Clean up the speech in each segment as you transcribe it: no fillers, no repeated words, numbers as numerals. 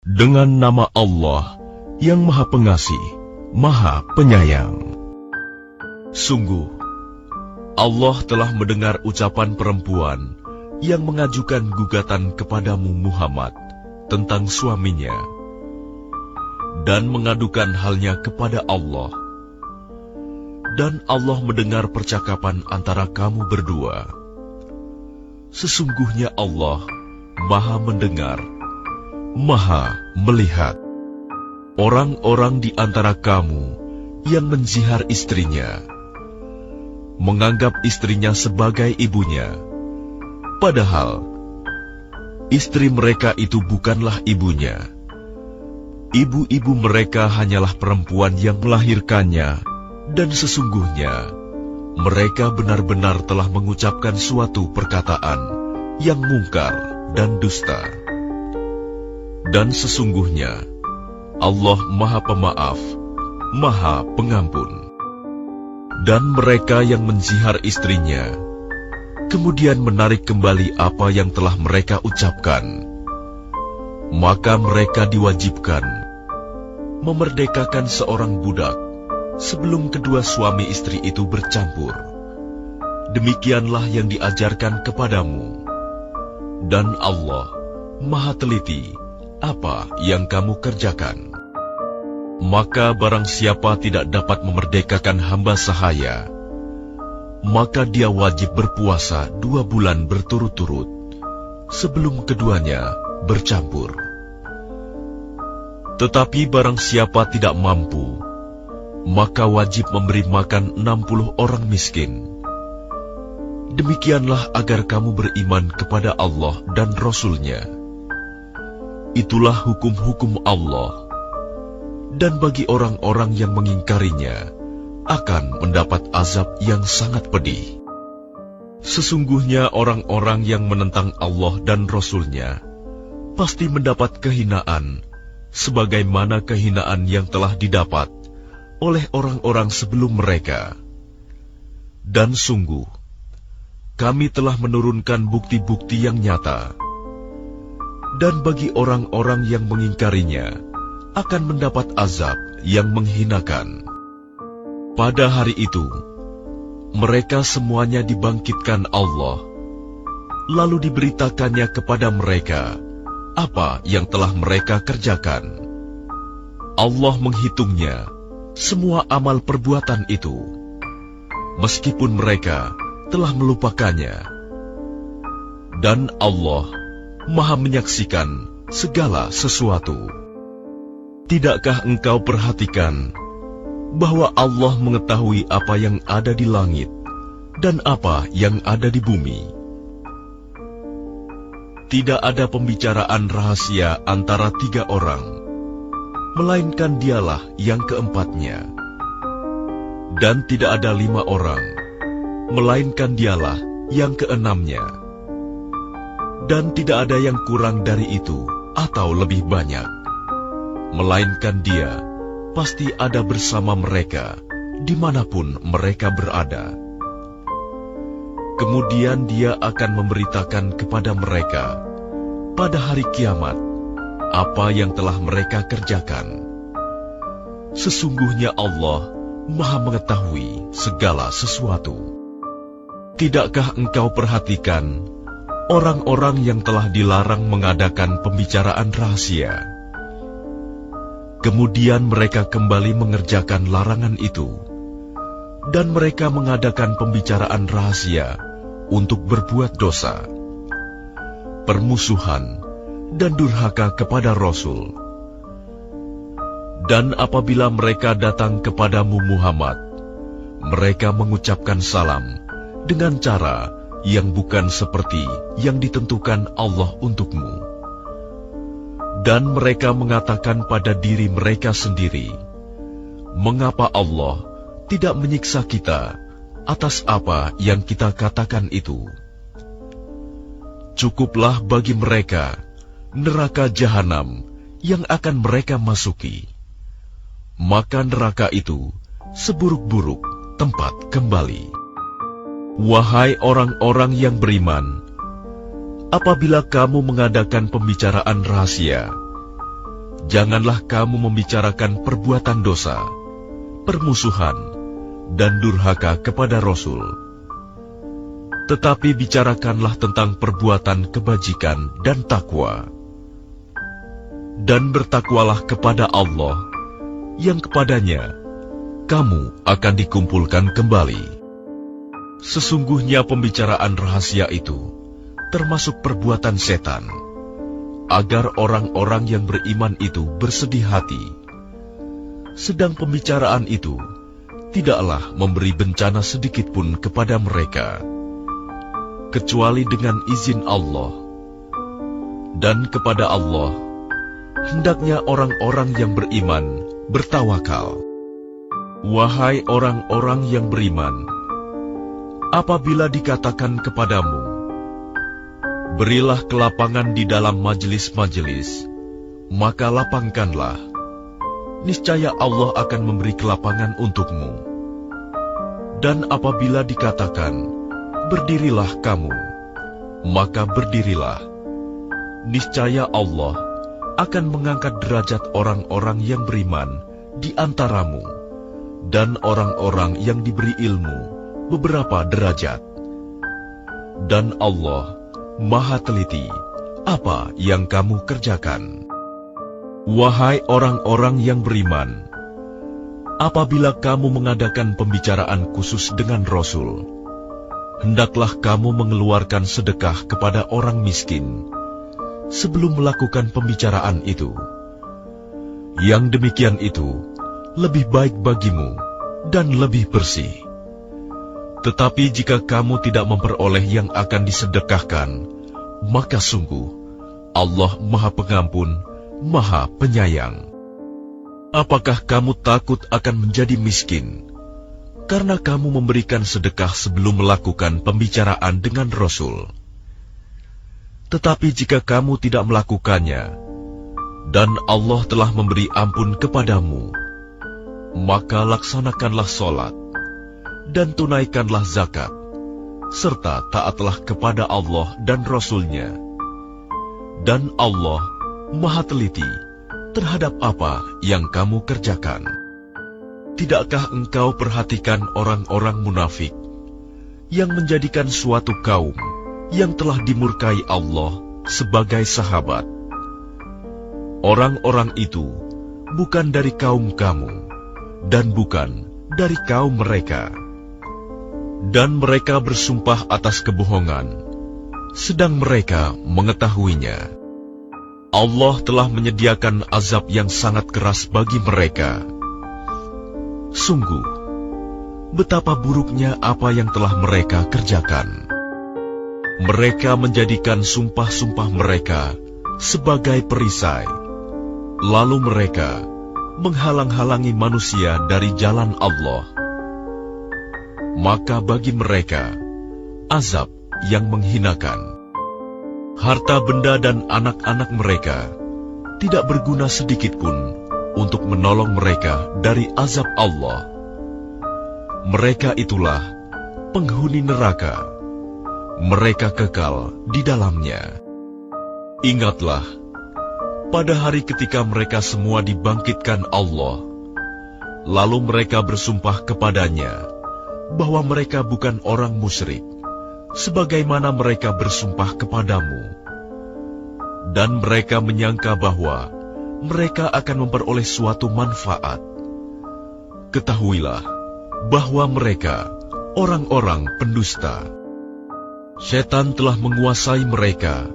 Dengan nama Allah yang Maha Pengasih, Maha Penyayang. Sungguh, Allah telah mendengar ucapan perempuan yang mengajukan gugatan kepadamu Muhammad tentang suaminya dan mengadukan halnya kepada Allah. Dan Allah mendengar percakapan antara kamu berdua. Sesungguhnya Allah Maha mendengar, Maha melihat. Orang-orang di antara kamu yang menzihar istrinya, menganggap istrinya sebagai ibunya, padahal istri mereka itu bukanlah ibunya. Ibu-ibu mereka hanyalah perempuan yang melahirkannya, dan sesungguhnya mereka benar-benar telah mengucapkan suatu perkataan yang mungkar dan dusta. Dan sesungguhnya Allah Maha Pemaaf, Maha Pengampun. Dan mereka yang menzihar istrinya, kemudian menarik kembali apa yang telah mereka ucapkan, maka mereka diwajibkan memerdekakan seorang budak sebelum kedua suami istri itu bercampur. Demikianlah yang diajarkan kepadamu. Dan Allah Maha teliti apa yang kamu kerjakan. Maka barang siapa tidak dapat memerdekakan hamba sahaya, maka dia wajib berpuasa 2 bulan berturut-turut sebelum keduanya bercampur. Tetapi barang siapa tidak mampu, maka wajib memberi makan 60 orang miskin. Demikianlah agar kamu beriman kepada Allah dan Rasul-Nya. Itulah hukum-hukum Allah, dan bagi orang-orang yang mengingkarinya akan mendapat azab yang sangat pedih. Sesungguhnya orang-orang yang menentang Allah dan Rasul-Nya pasti mendapat kehinaan, sebagaimana kehinaan yang telah didapat oleh orang-orang sebelum mereka. Dan sungguh, kami telah menurunkan bukti-bukti yang nyata, dan bagi orang-orang yang mengingkarinya akan mendapat azab yang menghinakan. Pada hari itu, mereka semuanya dibangkitkan Allah, lalu diberitakannya kepada mereka apa yang telah mereka kerjakan. Allah menghitungnya semua amal perbuatan itu, meskipun mereka telah melupakannya. Dan Allah Maha menyaksikan segala sesuatu. Tidakkah engkau perhatikan bahwa Allah mengetahui apa yang ada di langit dan apa yang ada di bumi? Tidak ada pembicaraan rahasia antara 3 orang, melainkan dialah yang keempatnya. Dan tidak ada 5 orang, melainkan dialah yang keenamnya. Dan tidak ada yang kurang dari itu atau lebih banyak, melainkan Dia pasti ada bersama mereka dimanapun mereka berada. Kemudian Dia akan memberitakan kepada mereka pada hari kiamat apa yang telah mereka kerjakan. Sesungguhnya Allah Maha mengetahui segala sesuatu. Tidakkah engkau perhatikan orang-orang yang telah dilarang mengadakan pembicaraan rahasia? Kemudian mereka kembali mengerjakan larangan itu, dan mereka mengadakan pembicaraan rahasia untuk berbuat dosa, permusuhan, dan durhaka kepada Rasul. Dan apabila mereka datang kepadamu Muhammad, mereka mengucapkan salam dengan cara yang bukan seperti yang ditentukan Allah untukmu. Dan mereka mengatakan pada diri mereka sendiri, mengapa Allah tidak menyiksa kita atas apa yang kita katakan itu? Cukuplah bagi mereka neraka jahanam yang akan mereka masuki. Maka neraka itu seburuk-buruk tempat kembali. Wahai orang-orang yang beriman, apabila kamu mengadakan pembicaraan rahasia, janganlah kamu membicarakan perbuatan dosa, permusuhan, dan durhaka kepada Rasul. Tetapi bicarakanlah tentang perbuatan kebajikan dan takwa. Dan bertakwalah kepada Allah, yang kepadanya kamu akan dikumpulkan kembali. Sesungguhnya pembicaraan rahasia itu termasuk perbuatan setan, agar orang-orang yang beriman itu bersedih hati. Sedang pembicaraan itu tidaklah memberi bencana sedikitpun kepada mereka, kecuali dengan izin Allah. Dan kepada Allah hendaknya orang-orang yang beriman bertawakal. Wahai orang-orang yang beriman, apabila dikatakan kepadamu, berilah kelapangan di dalam majelis-majelis, maka lapangkanlah. Niscaya Allah akan memberi kelapangan untukmu. Dan apabila dikatakan, berdirilah kamu, maka berdirilah. Niscaya Allah akan mengangkat derajat orang-orang yang beriman di antaramu, dan orang-orang yang diberi ilmu beberapa derajat. Dan Allah Maha teliti apa yang kamu kerjakan. Wahai orang-orang yang beriman, apabila kamu mengadakan pembicaraan khusus dengan Rasul, hendaklah kamu mengeluarkan sedekah kepada orang miskin sebelum melakukan pembicaraan itu. Yang demikian itu lebih baik bagimu dan lebih bersih. Tetapi jika kamu tidak memperoleh yang akan disedekahkan, maka sungguh Allah Maha Pengampun, Maha Penyayang. Apakah kamu takut akan menjadi miskin karena kamu memberikan sedekah sebelum melakukan pembicaraan dengan Rasul? Tetapi jika kamu tidak melakukannya, dan Allah telah memberi ampun kepadamu, maka laksanakanlah sholat, dan tunaikanlah zakat, serta taatlah kepada Allah dan Rasul-Nya. Dan Allah Maha teliti terhadap apa yang kamu kerjakan. Tidakkah engkau perhatikan orang-orang munafik yang menjadikan suatu kaum yang telah dimurkai Allah sebagai sahabat? Orang-orang itu bukan dari kaum kamu, dan bukan dari kaum mereka. Dan mereka bersumpah atas kebohongan, sedang mereka mengetahuinya. Allah telah menyediakan azab yang sangat keras bagi mereka. Sungguh, betapa buruknya apa yang telah mereka kerjakan. Mereka menjadikan sumpah-sumpah mereka sebagai perisai, lalu mereka menghalang-halangi manusia dari jalan Allah. Maka bagi mereka azab yang menghinakan. Harta benda dan anak-anak mereka tidak berguna sedikitpun untuk menolong mereka dari azab Allah. Mereka itulah penghuni neraka. Mereka kekal di dalamnya. Ingatlah, pada hari ketika mereka semua dibangkitkan Allah, lalu mereka bersumpah kepadanya bahwa mereka bukan orang musyrik, sebagaimana mereka bersumpah kepadamu. Dan mereka menyangka bahwa mereka akan memperoleh suatu manfaat. Ketahuilah bahwa mereka orang-orang pendusta. Setan telah menguasai mereka,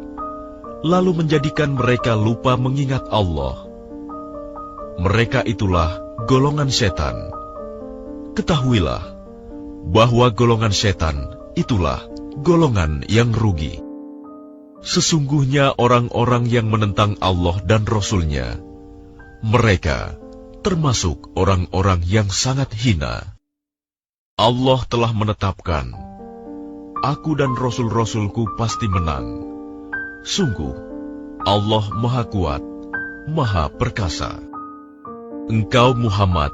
lalu menjadikan mereka lupa mengingat Allah. Mereka itulah golongan setan. Ketahuilah bahwa golongan setan itulah golongan yang rugi. Sesungguhnya orang-orang yang menentang Allah dan Rasul-Nya, mereka termasuk orang-orang yang sangat hina. Allah telah menetapkan, aku dan Rasul-Rasulku pasti menang. Sungguh, Allah Maha Kuat, Maha Perkasa. Engkau Muhammad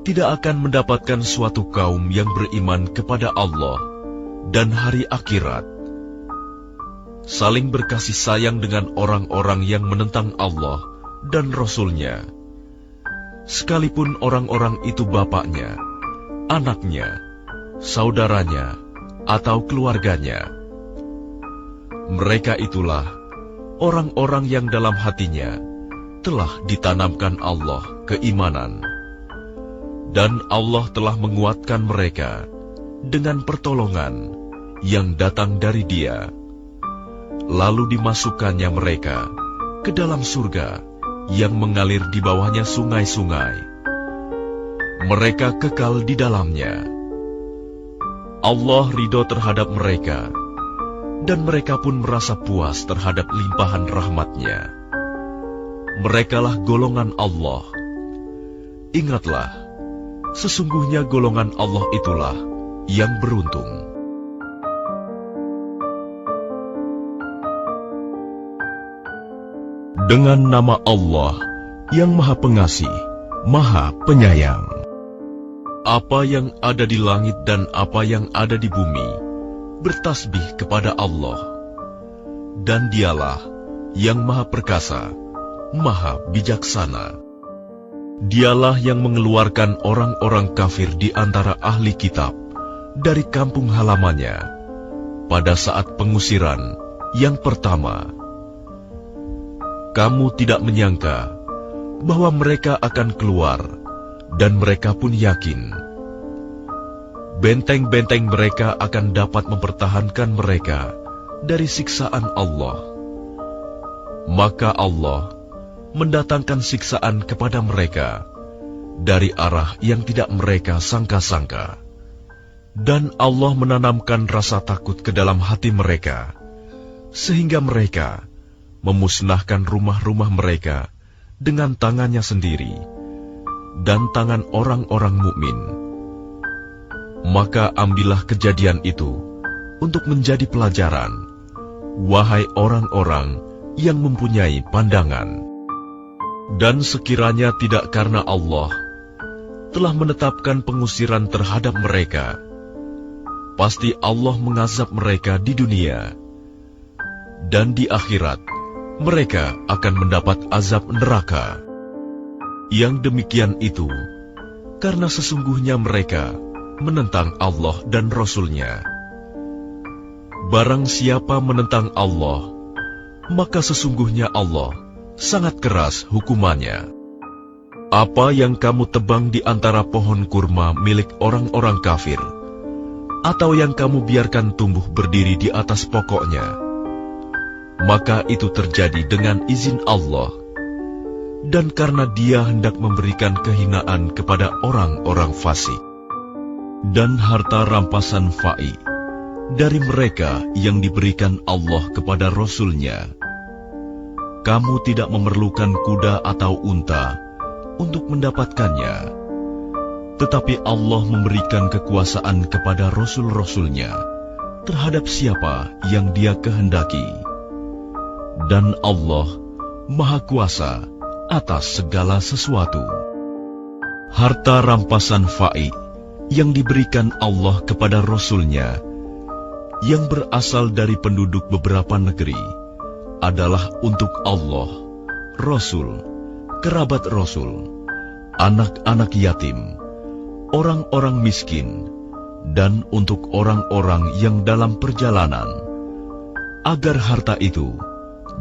tidak akan mendapatkan suatu kaum yang beriman kepada Allah dan hari akhirat, saling berkasih sayang dengan orang-orang yang menentang Allah dan Rasul-Nya, sekalipun orang-orang itu bapaknya, anaknya, saudaranya, atau keluarganya. Mereka itulah orang-orang yang dalam hatinya telah ditanamkan Allah keimanan, dan Allah telah menguatkan mereka dengan pertolongan yang datang dari Dia. Lalu dimasukkannya mereka ke dalam surga yang mengalir di bawahnya sungai-sungai. Mereka kekal di dalamnya. Allah ridho terhadap mereka, dan mereka pun merasa puas terhadap limpahan rahmat-Nya. Merekalah golongan Allah. Ingatlah, sesungguhnya golongan Allah itulah yang beruntung. Dengan nama Allah yang Maha Pengasih, Maha Penyayang. Apa yang ada di langit dan apa yang ada di bumi bertasbih kepada Allah, dan Dialah yang Maha Perkasa, Maha Bijaksana. Dialah yang mengeluarkan orang-orang kafir di antara ahli kitab dari kampung halamannya pada saat pengusiran yang pertama. Kamu tidak menyangka bahwa mereka akan keluar, dan mereka pun yakin. Benteng-benteng mereka akan dapat mempertahankan mereka dari siksaan Allah. Maka Allah mendatangkan siksaan kepada mereka dari arah yang tidak mereka sangka-sangka. Dan Allah menanamkan rasa takut ke dalam hati mereka, sehingga mereka memusnahkan rumah-rumah mereka dengan tangannya sendiri dan tangan orang-orang mukmin. Maka ambillah kejadian itu untuk menjadi pelajaran, wahai orang-orang yang mempunyai pandangan. Dan sekiranya tidak karena Allah telah menetapkan pengusiran terhadap mereka, pasti Allah mengazab mereka di dunia, dan di akhirat mereka akan mendapat azab neraka. Yang demikian itu karena sesungguhnya mereka menentang Allah dan Rasul-Nya. Barang siapa menentang Allah, maka sesungguhnya Allah sangat keras hukumannya. Apa yang kamu tebang di antara pohon kurma milik orang-orang kafir, atau yang kamu biarkan tumbuh berdiri di atas pokoknya, maka itu terjadi dengan izin Allah, dan karena Dia hendak memberikan kehinaan kepada orang-orang fasik. Dan harta rampasan fa'i dari mereka yang diberikan Allah kepada Rasul-Nya. Kamu tidak memerlukan kuda atau unta untuk mendapatkannya, tetapi Allah memberikan kekuasaan kepada Rasul-Rasul-Nya terhadap siapa yang Dia kehendaki. Dan Allah Maha Kuasa atas segala sesuatu. Harta rampasan fa'i yang diberikan Allah kepada Rasul-Nya yang berasal dari penduduk beberapa negeri adalah untuk Allah, Rasul, kerabat Rasul, anak-anak yatim, orang-orang miskin, dan untuk orang-orang yang dalam perjalanan, agar harta itu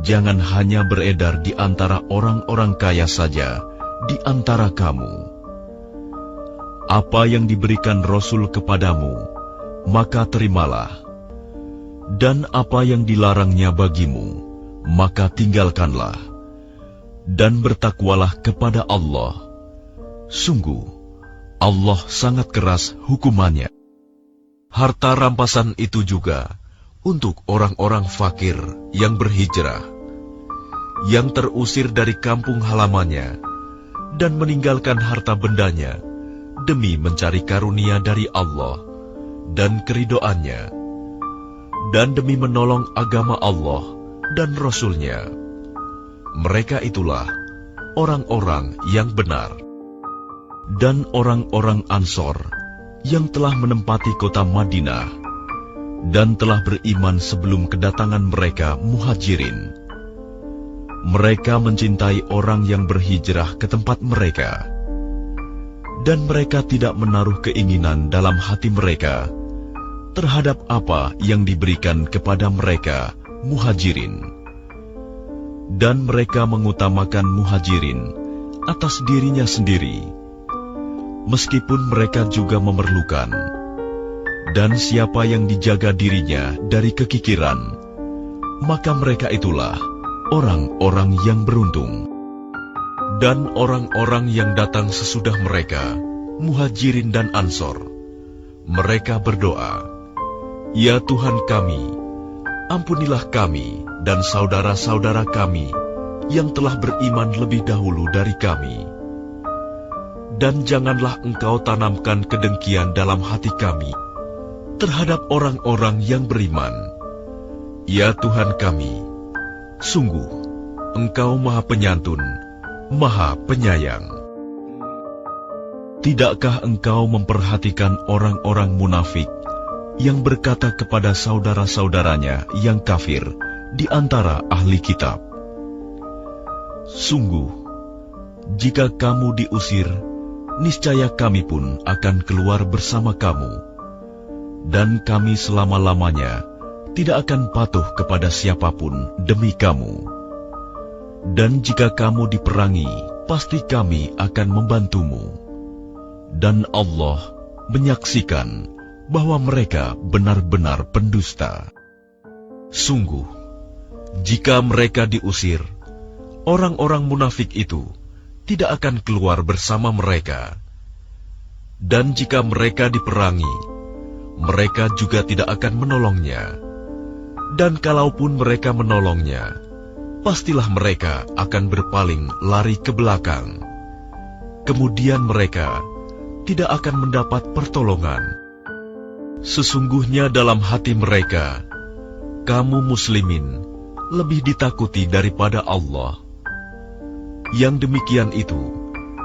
jangan hanya beredar di antara orang-orang kaya saja di antara kamu. Apa yang diberikan Rasul kepadamu, maka terimalah. Dan apa yang dilarangnya bagimu, maka tinggalkanlah. Dan bertakwalah kepada Allah. Sungguh, Allah sangat keras hukumannya. Harta rampasan itu juga untuk orang-orang fakir yang berhijrah, yang terusir dari kampung halamannya, dan meninggalkan harta bendanya demi mencari karunia dari Allah dan keridoannya, dan demi menolong agama Allah dan Rasul-Nya. Mereka itulah orang-orang yang benar. Dan orang-orang Ansor yang telah menempati kota Madinah dan telah beriman sebelum kedatangan mereka Muhajirin, Mereka mencintai orang yang berhijrah ke tempat mereka, dan mereka tidak menaruh keinginan dalam hati mereka terhadap apa yang diberikan kepada mereka muhajirin. Dan mereka mengutamakan muhajirin atas dirinya sendiri, meskipun mereka juga memerlukan. Dan siapa yang dijaga dirinya dari kekikiran, maka mereka itulah orang-orang yang beruntung. Dan orang-orang yang datang sesudah mereka, muhajirin dan ansor, mereka berdoa, "Ya Tuhan kami, ampunilah kami dan saudara-saudara kami yang telah beriman lebih dahulu dari kami. Dan janganlah Engkau tanamkan kedengkian dalam hati kami terhadap orang-orang yang beriman. Ya Tuhan kami, sungguh Engkau Maha Penyantun, Maha Penyayang." Tidakkah engkau memperhatikan orang-orang munafik yang berkata kepada saudara-saudaranya yang kafir di antara ahli kitab, "Sungguh, jika kamu diusir, niscaya kami pun akan keluar bersama kamu, dan kami selama-lamanya tidak akan patuh kepada siapapun demi kamu. Dan jika kamu diperangi, pasti kami akan membantumu. Dan Allah menyaksikan bahwa mereka benar-benar pendusta. Sungguh, jika mereka diusir, orang-orang munafik itu tidak akan keluar bersama mereka. Dan jika mereka diperangi, mereka juga tidak akan menolongnya. Dan kalaupun mereka menolongnya, pastilah mereka akan berpaling lari ke belakang. Kemudian mereka tidak akan mendapat pertolongan. Sesungguhnya dalam hati mereka, kamu muslimin lebih ditakuti daripada Allah. Yang demikian itu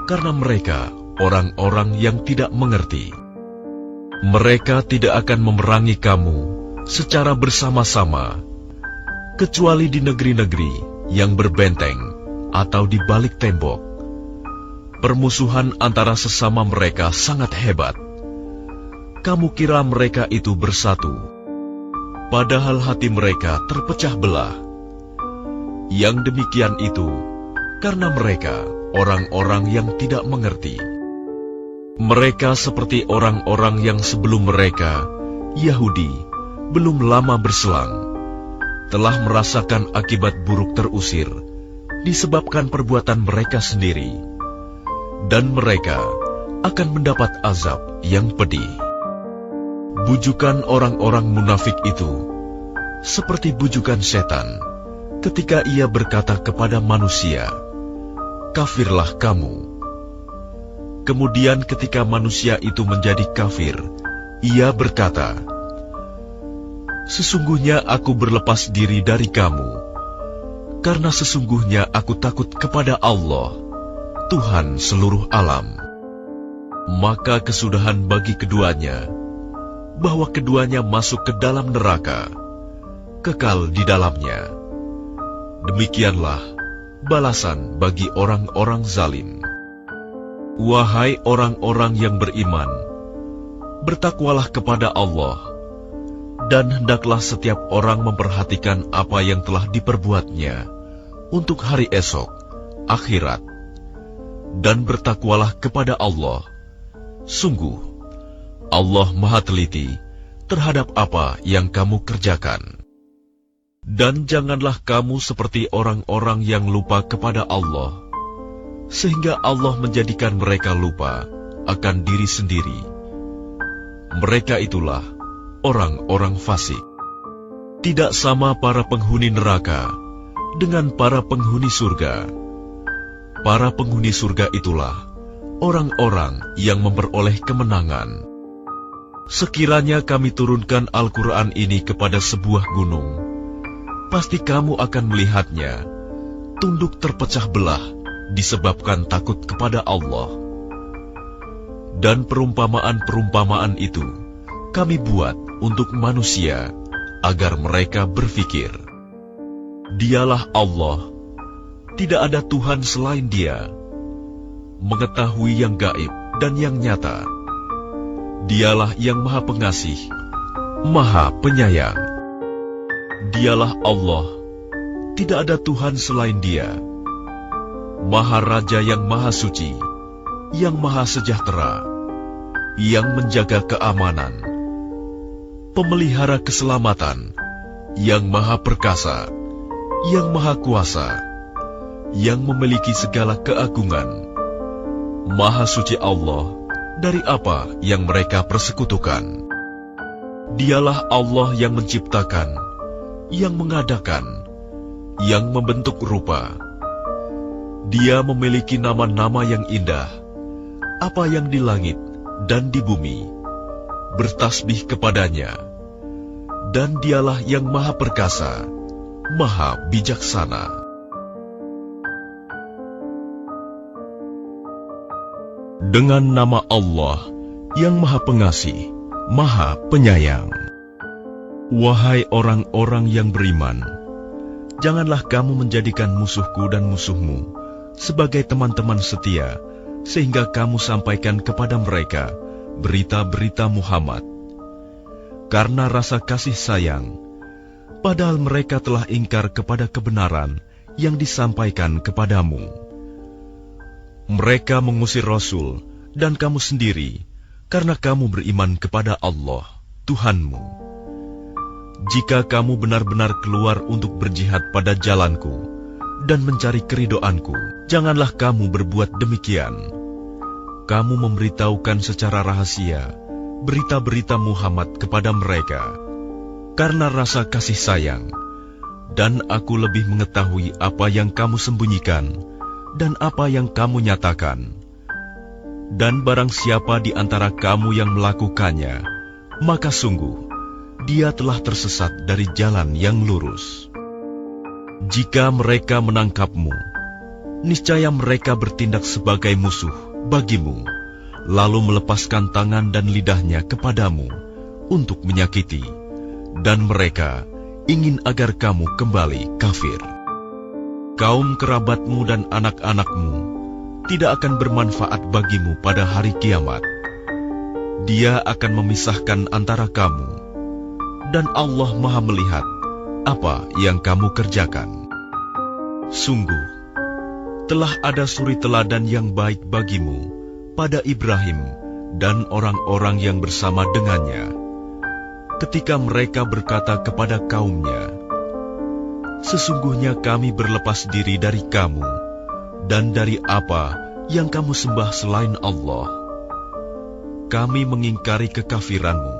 karena mereka orang-orang yang tidak mengerti. Mereka tidak akan memerangi kamu secara bersama-sama, kecuali di negeri-negeri yang berbenteng atau di balik tembok. Permusuhan antara sesama mereka sangat hebat. Kamu kira mereka itu bersatu, padahal hati mereka terpecah belah. Yang demikian itu karena mereka orang-orang yang tidak mengerti. Mereka seperti orang-orang yang sebelum mereka, Yahudi, belum lama berselang, telah merasakan akibat buruk terusir disebabkan perbuatan mereka sendiri, dan mereka akan mendapat azab yang pedih. Bujukan orang-orang munafik itu seperti bujukan setan ketika ia berkata kepada manusia, "Kafirlah kamu." Kemudian ketika manusia itu menjadi kafir, ia berkata, "Sesungguhnya aku berlepas diri dari kamu, karena sesungguhnya aku takut kepada Allah, Tuhan seluruh alam." Maka kesudahan bagi keduanya, bahwa keduanya masuk ke dalam neraka, kekal di dalamnya. Demikianlah balasan bagi orang-orang zalim. Wahai orang-orang yang beriman, bertakwalah kepada Allah, dan hendaklah setiap orang memperhatikan apa yang telah diperbuatnya untuk hari esok, akhirat. Dan bertakwalah kepada Allah. Sungguh, Allah Maha Teliti terhadap apa yang kamu kerjakan. Dan janganlah kamu seperti orang-orang yang lupa kepada Allah, sehingga Allah menjadikan mereka lupa akan diri sendiri. Mereka itulah orang-orang fasik. Tidak sama para penghuni neraka dengan para penghuni surga. Para penghuni surga itulah orang-orang yang memperoleh kemenangan. Sekiranya kami turunkan Al-Quran ini kepada sebuah gunung, pasti kamu akan melihatnya tunduk terpecah belah disebabkan takut kepada Allah. Dan perumpamaan-perumpamaan itu kami buat untuk manusia agar mereka berfikir. Dialah Allah Tidak ada Tuhan selain Dia, mengetahui yang gaib dan yang nyata. Dialah yang Maha Pengasih, Maha Penyayang. Dialah Allah, tidak ada Tuhan selain Dia. Maha Raja yang Maha Suci, yang Maha Sejahtera, yang menjaga keamanan, pemelihara keselamatan, yang Maha Perkasa, yang Maha Kuasa, yang memiliki segala keagungan. Maha suci Allah dari apa yang mereka persekutukan. Dialah Allah yang menciptakan, yang mengadakan, yang membentuk rupa. Dia memiliki nama-nama yang indah. Apa yang di langit dan di bumi bertasbih kepadanya. Dan Dialah yang Maha Perkasa, Maha Bijaksana. Dengan nama Allah yang Maha Pengasih, Maha Penyayang. Wahai orang-orang yang beriman, janganlah kamu menjadikan musuhku dan musuhmu sebagai teman-teman setia, sehingga kamu sampaikan kepada mereka berita-berita Muhammad. Karena rasa kasih sayang, padahal mereka telah ingkar kepada kebenaran yang disampaikan kepadamu. Mereka mengusir Rasul dan kamu sendiri, karena kamu beriman kepada Allah, Tuhanmu. Jika kamu benar-benar keluar untuk berjihad pada jalanku dan mencari keridoanku, janganlah kamu berbuat demikian. Kamu memberitahukan secara rahasia berita-berita Muhammad kepada mereka, karena rasa kasih sayang, dan aku lebih mengetahui apa yang kamu sembunyikan dan apa yang kamu nyatakan. Dan barang siapa di antara kamu yang melakukannya, maka sungguh dia telah tersesat dari jalan yang lurus. Jika mereka menangkapmu, niscaya mereka bertindak sebagai musuh bagimu, lalu melepaskan tangan dan lidahnya kepadamu untuk menyakiti, dan mereka ingin agar kamu kembali kafir. Kaum kerabatmu dan anak-anakmu tidak akan bermanfaat bagimu pada hari kiamat. Dia akan memisahkan antara kamu, dan Allah Maha melihat apa yang kamu kerjakan. Sungguh, telah ada suri teladan yang baik bagimu pada Ibrahim dan orang-orang yang bersama dengannya, ketika mereka berkata kepada kaumnya, "Sesungguhnya kami berlepas diri dari kamu dan dari apa yang kamu sembah selain Allah. Kami mengingkari kekafiranmu,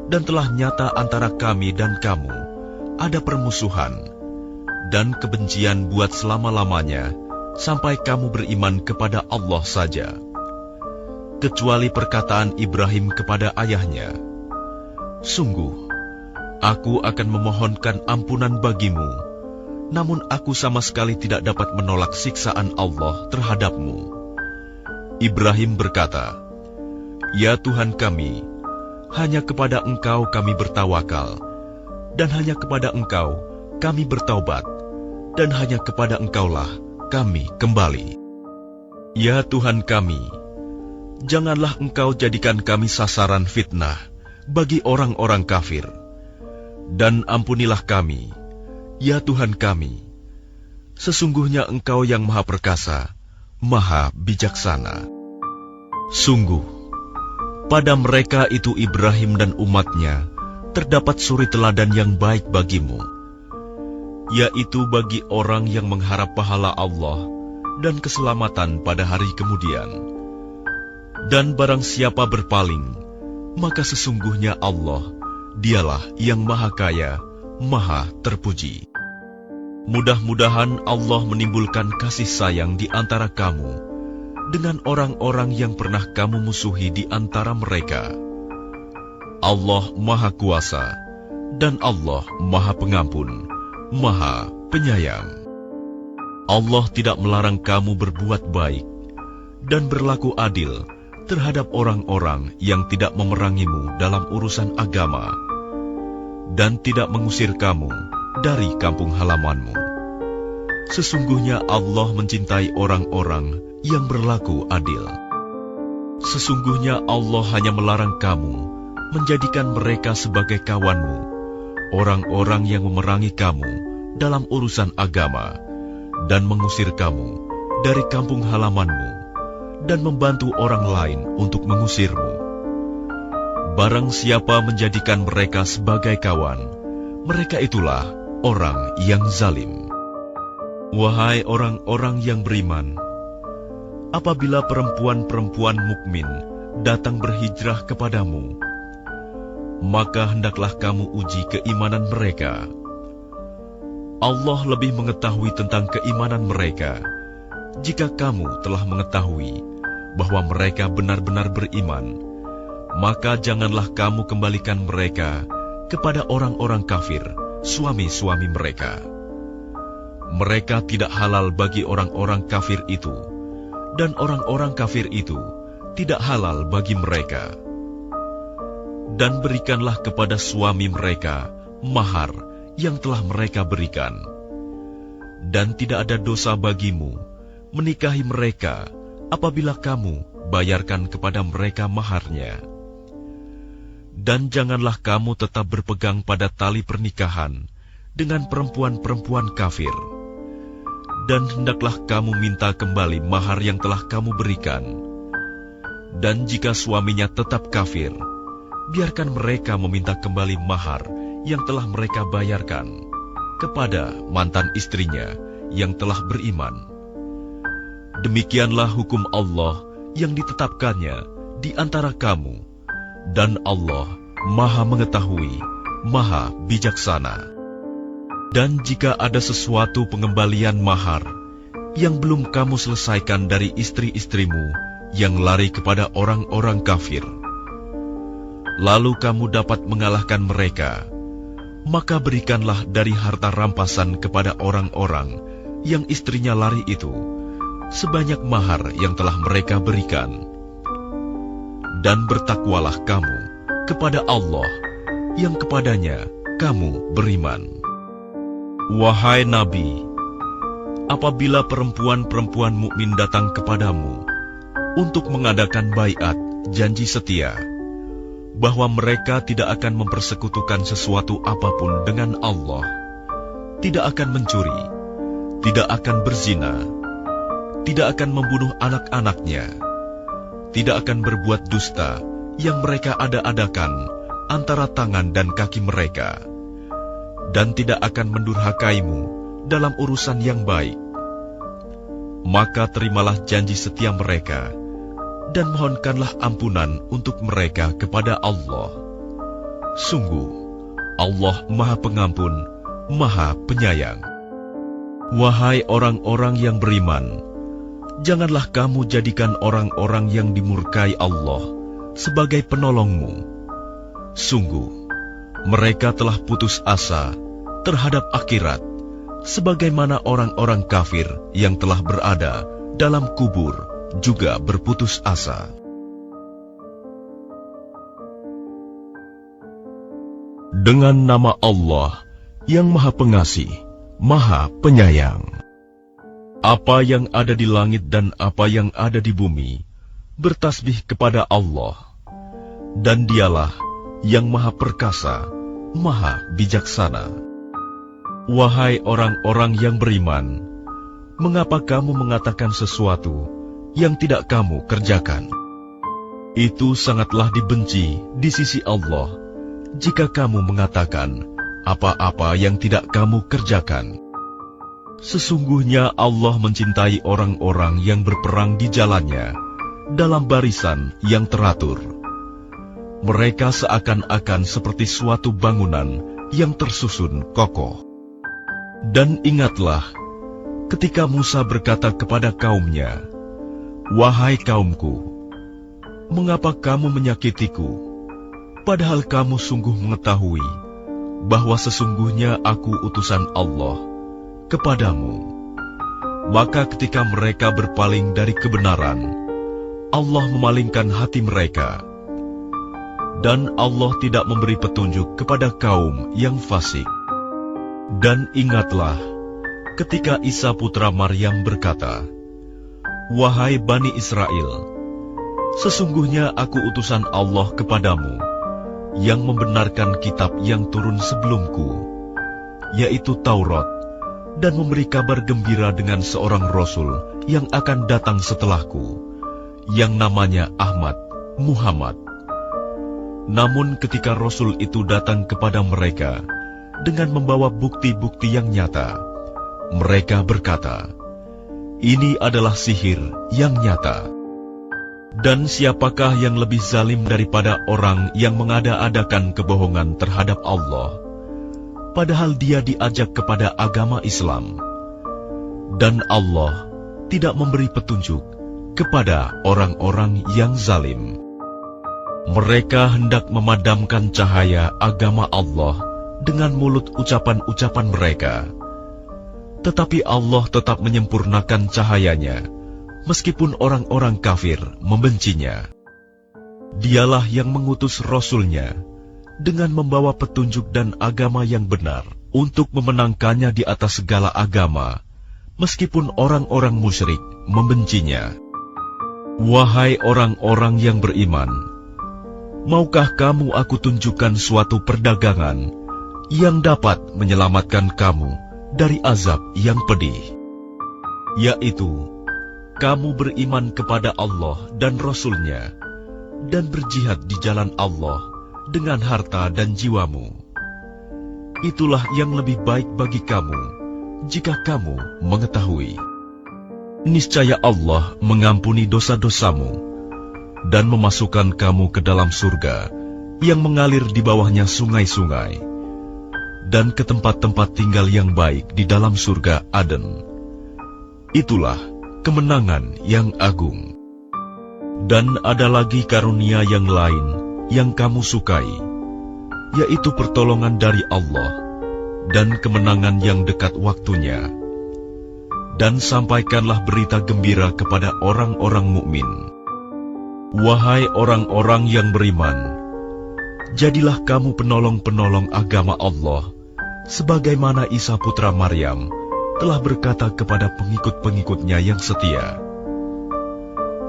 dan telah nyata antara kami dan kamu ada permusuhan dan kebencian buat selama-lamanya, sampai kamu beriman kepada Allah saja, kecuali perkataan Ibrahim kepada ayahnya, 'Sungguh, aku akan memohonkan ampunan bagimu, namun aku sama sekali tidak dapat menolak siksaan Allah terhadapmu.' Ibrahim berkata, 'Ya Tuhan kami, hanya kepada Engkau kami bertawakal, dan hanya kepada Engkau kami bertaubat, dan hanya kepada Engkaulah kami kembali. Ya Tuhan kami, janganlah Engkau jadikan kami sasaran fitnah bagi orang-orang kafir, dan ampunilah kami, ya Tuhan kami. Sesungguhnya Engkau yang Maha Perkasa, Maha Bijaksana.' Sungguh, pada mereka itu Ibrahim dan umatnya terdapat suri teladan yang baik bagimu, yaitu bagi orang yang mengharap pahala Allah dan keselamatan pada hari kemudian. Dan barang siapa berpaling, maka sesungguhnya Allah, Dialah yang Maha Kaya, Maha Terpuji. Mudah-mudahan Allah menimbulkan kasih sayang di antara kamu dengan orang-orang yang pernah kamu musuhi di antara mereka. Allah Maha Kuasa, dan Allah Maha Pengampun, Maha Penyayang. Allah tidak melarang kamu berbuat baik dan berlaku adil terhadap orang-orang yang tidak memerangimu dalam urusan agama, dan tidak mengusir kamu dari kampung halamanmu. Sesungguhnya Allah mencintai orang-orang yang berlaku adil. Sesungguhnya Allah hanya melarang kamu menjadikan mereka sebagai kawanmu, orang-orang yang memerangi kamu dalam urusan agama, dan mengusir kamu dari kampung halamanmu, dan membantu orang lain untuk mengusirmu. Barang siapa menjadikan mereka sebagai kawan, mereka itulah orang yang zalim. Wahai orang-orang yang beriman, apabila perempuan-perempuan mukmin datang berhijrah kepadamu, maka hendaklah kamu uji keimanan mereka. Allah lebih mengetahui tentang keimanan mereka. Jika kamu telah mengetahui bahwa mereka benar-benar beriman, maka janganlah kamu kembalikan mereka kepada orang-orang kafir, suami-suami mereka. Mereka tidak halal bagi orang-orang kafir itu, dan orang-orang kafir itu tidak halal bagi mereka. Dan berikanlah kepada suami mereka mahar yang telah mereka berikan. Dan tidak ada dosa bagimu menikahi mereka apabila kamu bayarkan kepada mereka maharnya. Dan janganlah kamu tetap berpegang pada tali pernikahan dengan perempuan-perempuan kafir. Dan hendaklah kamu minta kembali mahar yang telah kamu berikan. Dan jika suaminya tetap kafir, biarkan mereka meminta kembali mahar yang telah mereka bayarkan kepada mantan istrinya yang telah beriman. Demikianlah hukum Allah yang ditetapkannya di antara kamu, dan Allah Maha Mengetahui, Maha Bijaksana. Dan jika ada sesuatu pengembalian mahar yang belum kamu selesaikan dari istri-istrimu yang lari kepada orang-orang kafir, lalu kamu dapat mengalahkan mereka, maka berikanlah dari harta rampasan kepada orang-orang yang istrinya lari itu sebanyak mahar yang telah mereka berikan. Dan bertakwalah kamu kepada Allah yang kepadanya kamu beriman. Wahai Nabi, apabila perempuan-perempuan mukmin datang kepadamu untuk mengadakan baiat janji setia, bahwa mereka tidak akan mempersekutukan sesuatu apapun dengan Allah, tidak akan mencuri, tidak akan berzina, tidak akan membunuh anak-anaknya, tidak akan berbuat dusta yang mereka ada-adakan antara tangan dan kaki mereka, dan tidak akan mendurhakaimu dalam urusan yang baik, maka terimalah janji setia mereka, dan mohonkanlah ampunan untuk mereka kepada Allah. Sungguh, Allah Maha Pengampun, Maha Penyayang. Wahai orang-orang yang beriman, janganlah kamu jadikan orang-orang yang dimurkai Allah sebagai penolongmu. Sungguh, mereka telah putus asa terhadap akhirat, sebagaimana orang-orang kafir yang telah berada dalam kubur juga berputus asa. Dengan nama Allah yang Maha Pengasih, Maha Penyayang. Apa yang ada di langit dan apa yang ada di bumi bertasbih kepada Allah, dan Dialah yang Maha Perkasa, Maha Bijaksana. Wahai orang-orang yang beriman, mengapa kamu mengatakan sesuatu yang tidak kamu kerjakan? Itu sangatlah dibenci di sisi Allah jika kamu mengatakan apa-apa yang tidak kamu kerjakan. Sesungguhnya Allah mencintai orang-orang yang berperang di jalannya dalam barisan yang teratur. Mereka seakan-akan seperti suatu bangunan yang tersusun kokoh. Dan ingatlah, ketika Musa berkata kepada kaumnya, "Wahai kaumku, mengapa kamu menyakitiku, padahal kamu sungguh mengetahui bahwa sesungguhnya aku utusan Allah kepadamu?" Maka ketika mereka berpaling dari kebenaran, Allah memalingkan hati mereka. Dan Allah tidak memberi petunjuk kepada kaum yang fasik. Dan ingatlah, ketika Isa putra Maryam berkata, "Wahai Bani Israel, sesungguhnya aku utusan Allah kepadamu, yang membenarkan kitab yang turun sebelumku, yaitu Taurat, dan memberi kabar gembira dengan seorang Rasul yang akan datang setelahku, yang namanya Ahmad, Muhammad." Namun ketika Rasul itu datang kepada mereka dengan membawa bukti-bukti yang nyata, mereka berkata, "Ini adalah sihir yang nyata." Dan siapakah yang lebih zalim daripada orang yang mengada-adakan kebohongan terhadap Allah, padahal dia diajak kepada agama Islam? Dan Allah tidak memberi petunjuk kepada orang-orang yang zalim. Mereka hendak memadamkan cahaya agama Allah dengan mulut ucapan-ucapan mereka. Tetapi Allah tetap menyempurnakan cahayanya, meskipun orang-orang kafir membencinya. Dialah yang mengutus Rasul-Nya dengan membawa petunjuk dan agama yang benar untuk memenangkannya di atas segala agama, meskipun orang-orang musyrik membencinya. Wahai orang-orang yang beriman, maukah kamu aku tunjukkan suatu perdagangan yang dapat menyelamatkan kamu dari azab yang pedih? Yaitu, kamu beriman kepada Allah dan Rasul-Nya, dan berjihad di jalan Allah dengan harta dan jiwamu. Itulah yang lebih baik bagi kamu, jika kamu mengetahui. Niscaya Allah mengampuni dosa-dosamu, dan memasukkan kamu ke dalam surga yang mengalir di bawahnya sungai-sungai, dan ke tempat-tempat tinggal yang baik di dalam surga Aden. Itulah kemenangan yang agung. Dan ada lagi karunia yang lain yang kamu sukai, yaitu pertolongan dari Allah dan kemenangan yang dekat waktunya. Dan sampaikanlah berita gembira kepada orang-orang mukmin. Wahai orang-orang yang beriman, jadilah kamu penolong-penolong agama Allah, sebagaimana Isa putra Maryam telah berkata kepada pengikut-pengikutnya yang setia,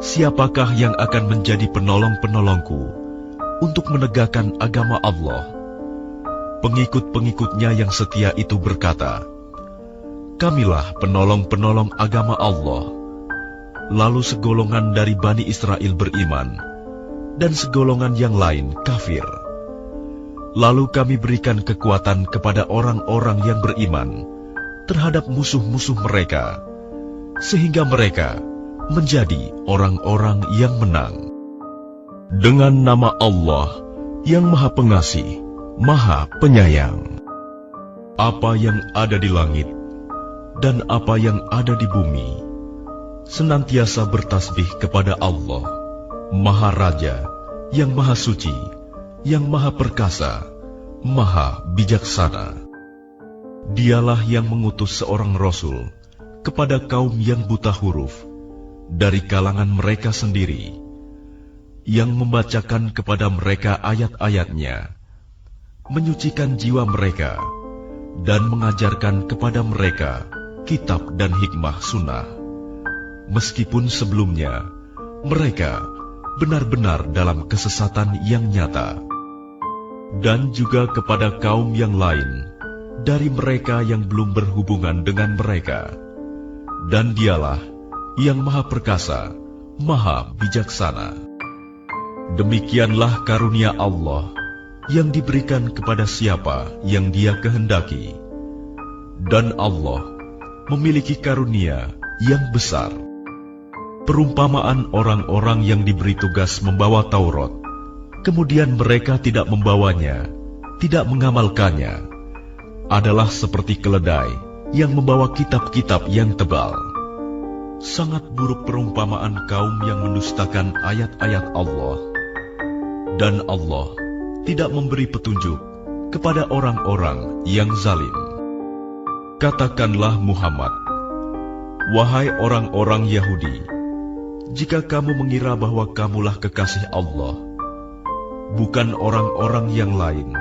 "Siapakah yang akan menjadi penolong-penolongku untuk menegakkan agama Allah?" Pengikut-pengikutnya yang setia itu berkata, "Kamilah penolong-penolong agama Allah." Lalu segolongan dari Bani Israel beriman, dan segolongan yang lain kafir. Lalu kami berikan kekuatan kepada orang-orang yang beriman terhadap musuh-musuh mereka, sehingga mereka menjadi orang-orang yang menang. Dengan nama Allah yang Maha Pengasih, Maha Penyayang. Apa yang ada di langit dan apa yang ada di bumi senantiasa bertasbih kepada Allah, Maha Raja, yang Maha Suci, yang Maha Perkasa, Maha Bijaksana. Dialah yang mengutus seorang Rasul kepada kaum yang buta huruf dari kalangan mereka sendiri, yang membacakan kepada mereka ayat-ayatnya, menyucikan jiwa mereka, dan mengajarkan kepada mereka kitab dan hikmah sunnah. Meskipun sebelumnya mereka benar-benar dalam kesesatan yang nyata. Dan juga kepada kaum yang lain dari mereka yang belum berhubungan dengan mereka. Dan dialah yang Maha Perkasa, Maha Bijaksana. Demikianlah karunia Allah yang diberikan kepada siapa yang Dia kehendaki. Dan Allah memiliki karunia yang besar. Perumpamaan orang-orang yang diberi tugas membawa Taurat, kemudian mereka tidak membawanya, tidak mengamalkannya, adalah seperti keledai yang membawa kitab-kitab yang tebal. Sangat buruk perumpamaan kaum yang mendustakan ayat-ayat Allah. Dan Allah tidak memberi petunjuk kepada orang-orang yang zalim. Katakanlah Muhammad, wahai orang-orang Yahudi, jika kamu mengira bahwa kamulah kekasih Allah, bukan orang-orang yang lain,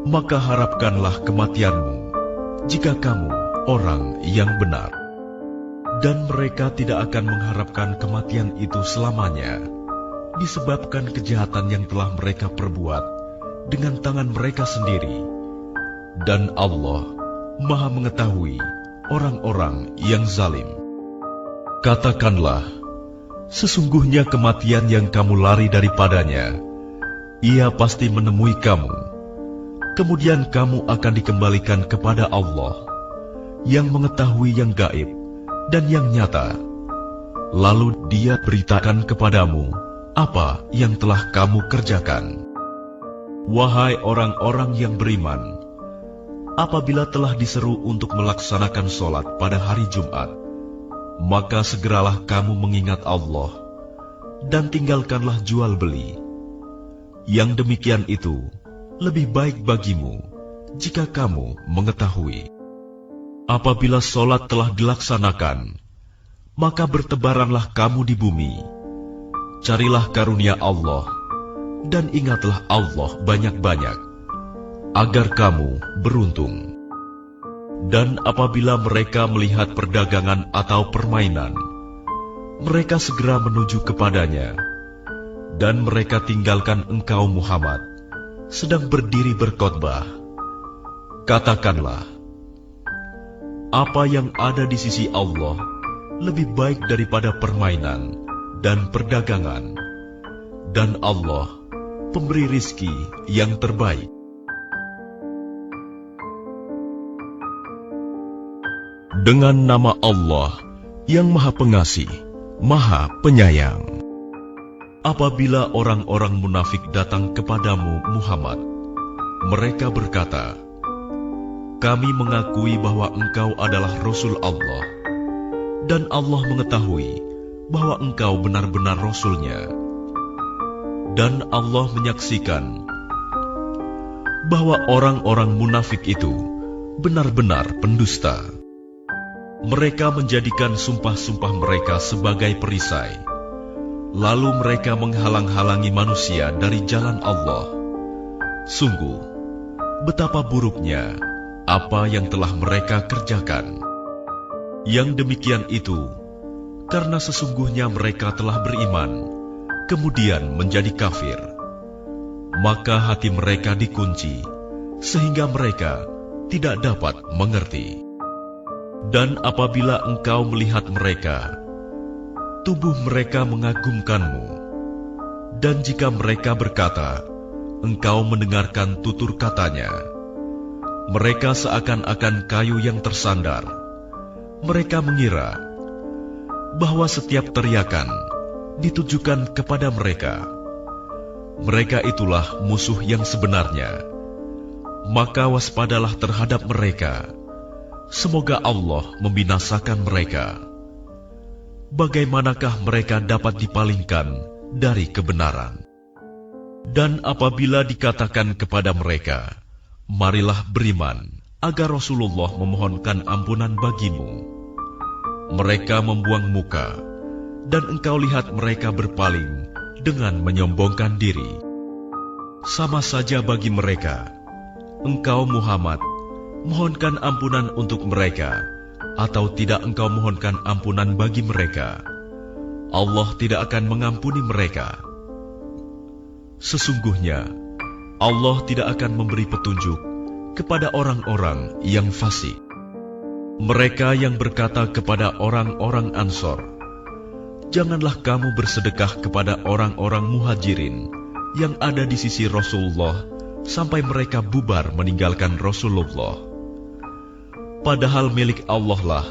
maka harapkanlah kematianmu jika kamu orang yang benar. Dan mereka tidak akan mengharapkan kematian itu selamanya, disebabkan kejahatan yang telah mereka perbuat dengan tangan mereka sendiri. Dan Allah Maha mengetahui orang-orang yang zalim. Katakanlah, sesungguhnya kematian yang kamu lari daripadanya, ia pasti menemui kamu. Kemudian kamu akan dikembalikan kepada Allah, yang mengetahui yang gaib dan yang nyata. Lalu Dia beritakan kepadamu apa yang telah kamu kerjakan. Wahai orang-orang yang beriman, apabila telah diseru untuk melaksanakan sholat pada hari Jumat, maka segeralah kamu mengingat Allah dan tinggalkanlah jual beli. Yang demikian itu lebih baik bagimu jika kamu mengetahui. Apabila sholat telah dilaksanakan, maka bertebaranlah kamu di bumi. Carilah karunia Allah dan ingatlah Allah banyak-banyak, agar kamu beruntung. Dan apabila mereka melihat perdagangan atau permainan, mereka segera menuju kepadanya, dan mereka tinggalkan engkau Muhammad sedang berdiri berkhotbah. Katakanlah, apa yang ada di sisi Allah lebih baik daripada permainan dan perdagangan, dan Allah pemberi rizki yang terbaik. Dengan nama Allah yang Maha Pengasih, Maha Penyayang. Apabila orang-orang munafik datang kepadamu Muhammad, mereka berkata, kami mengakui bahwa engkau adalah Rasul Allah, dan Allah mengetahui bahwa engkau benar-benar Rasul-Nya. Dan Allah menyaksikan bahwa orang-orang munafik itu benar-benar pendusta. Mereka menjadikan sumpah-sumpah mereka sebagai perisai, lalu mereka menghalang-halangi manusia dari jalan Allah. Sungguh, betapa buruknya apa yang telah mereka kerjakan. Yang demikian itu, karena sesungguhnya mereka telah beriman, kemudian menjadi kafir. Maka hati mereka dikunci, sehingga mereka tidak dapat mengerti. Dan apabila engkau melihat mereka, tubuh mereka mengagumkanmu. Dan jika mereka berkata, engkau mendengarkan tutur katanya, mereka seakan-akan kayu yang tersandar. Mereka mengira bahwa setiap teriakan ditujukan kepada mereka. Mereka itulah musuh yang sebenarnya. Maka waspadalah terhadap mereka. Semoga Allah membinasakan mereka. Bagaimanakah mereka dapat dipalingkan dari kebenaran? Dan apabila dikatakan kepada mereka, marilah beriman, agar Rasulullah memohonkan ampunan bagimu, mereka membuang muka, dan engkau lihat mereka berpaling dengan menyombongkan diri. Sama saja bagi mereka, engkau Muhammad mohonkan ampunan untuk mereka, atau tidak engkau mohonkan ampunan bagi mereka, Allah tidak akan mengampuni mereka. Sesungguhnya Allah tidak akan memberi petunjuk kepada orang-orang yang fasik. Mereka yang berkata kepada orang-orang Ansor, janganlah kamu bersedekah kepada orang-orang Muhajirin yang ada di sisi Rasulullah sampai mereka bubar meninggalkan Rasulullah. Padahal milik Allah lah